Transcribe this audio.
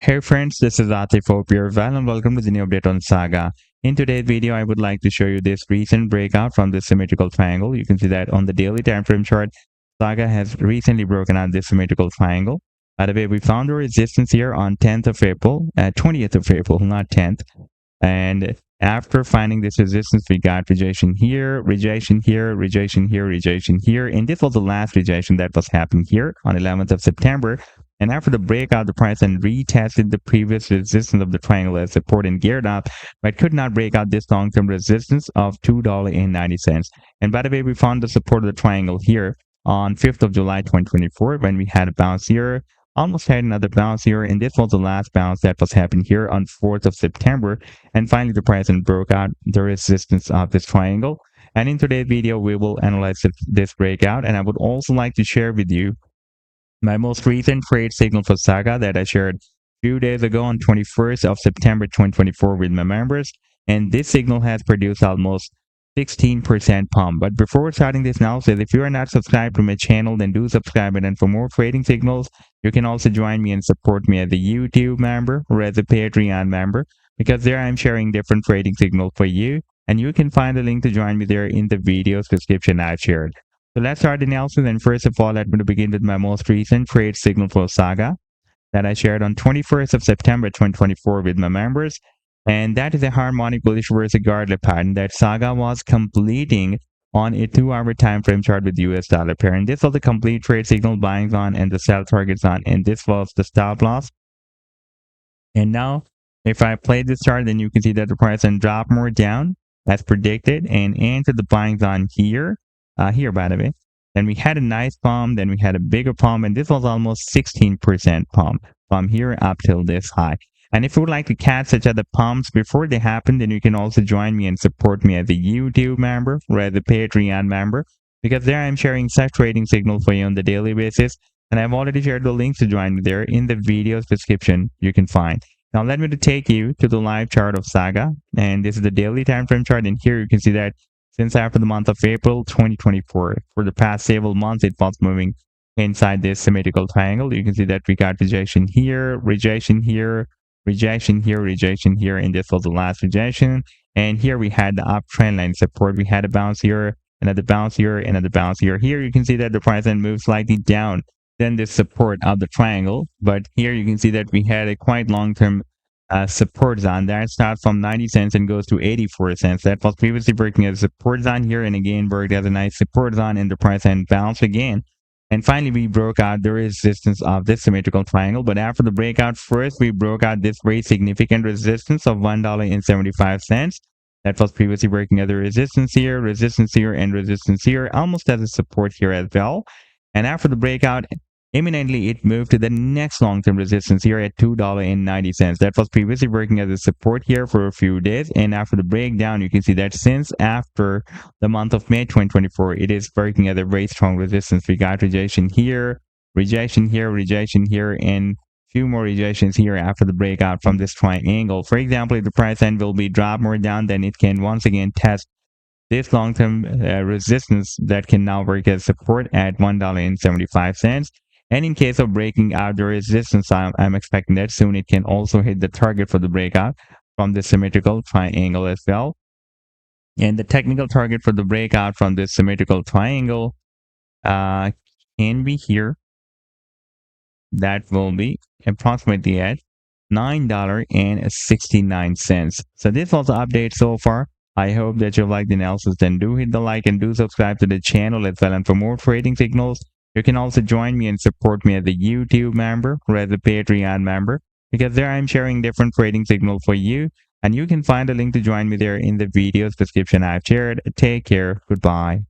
Hey friends, this is Atif. Hope you're well and welcome to the new update on Saga. In today's video, I would like to show you this recent breakout from this symmetrical triangle. You can see that on the daily time frame chart, Saga has recently broken out this symmetrical triangle. By the way, we found a resistance here on 10th of April, 20th of April, not 10th. And after finding this resistance, we got rejection here, rejection here, rejection here, rejection here. And this was the last rejection that was happening here on 11th of September. And after the breakout, the price then retested the previous resistance of the triangle as support and geared up, but could not break out this long-term resistance of $2.90. And by the way, we found the support of the triangle here on 5th of July 2024 when we had a bounce here, almost had another bounce here, and this was the last bounce that was happening here on 4th of September. And finally, the price then broke out the resistance of this triangle. And in today's video, we will analyze this breakout, and I would also like to share with you my most recent trade signal for Saga that I shared a few days ago on 21st of September 2024 with my members. And this signal has produced almost 16% pump. But before starting this analysis, if you are not subscribed to my channel, then do subscribe. And for more trading signals, you can also join me and support me as a YouTube member or as a Patreon member, because there I'm sharing different trading signals for you. And you can find the link to join me there in the video's description I've shared. So let's start the analysis, and first of all, let me begin with my most recent trade signal for Saga that I shared on 21st of September 2024 with my members. And that is a harmonic bullish reversal Gardner pattern that Saga was completing on a 2-hour time frame chart with US dollar pair. And this was the complete trade signal, buying on and the sell targets on, and this was the stop loss. And now, if I play this chart, then you can see that the price then dropped more down as predicted and entered the buying on here. Here, by the way. Then we had a nice pump, then we had a bigger pump, and this was almost 16% pump from here up till this high. And if you would like to catch such other pumps before they happen, then you can also join me and support me as a YouTube member or as a Patreon member, because there I'm sharing such trading signals for you on the daily basis. And I've already shared the links to join me there in the video's description you can find. Now let me take you to the live chart of Saga, and this is the daily time frame chart, and here you can see that since after the month of April 2024, for the past several months, it was moving inside this symmetrical triangle. You can see that we got rejection here, rejection here, rejection here, rejection here, and this was the last rejection. And here we had the uptrend line support. We had a bounce here, another bounce here, another bounce here. Here you can see that the price then moved slightly down than the support of the triangle. But here you can see that we had a quite long-term support zone that starts from 90 cents and goes to 84 cents. That was previously working as a support zone here, and again worked as a nice support zone, and the price and bounced again. And finally, we broke out the resistance of this symmetrical triangle. But after the breakout, first we broke out this very significant resistance of $1.75. That was previously working as a resistance here, and resistance here, almost as a support here as well. And after the breakout, imminently it moved to the next long-term resistance here at $2.90. That was previously working as a support here for a few days, and after the breakdown, you can see that since after the month of May 2024, it is working as a very strong resistance. We got rejection here, rejection here, rejection here, and few more rejections here after the breakout from this triangle. For example, if the price end will be dropped more down, then it can once again test this long-term resistance that can now work as support at $1.75. And in case of breaking out the resistance, I'm expecting that soon it can also hit the target for the breakout from the symmetrical triangle as well. And the technical target for the breakout from this symmetrical triangle can be here. That will be approximately at $9.69. So this was the update so far. I hope that you liked the analysis. Then do hit the like and do subscribe to the channel as well. And for more trading signals, you can also join me and support me as a YouTube member or as a Patreon member, because there I'm sharing different trading signals for you. And you can find a link to join me there in the video's description I've shared. Take care. Goodbye.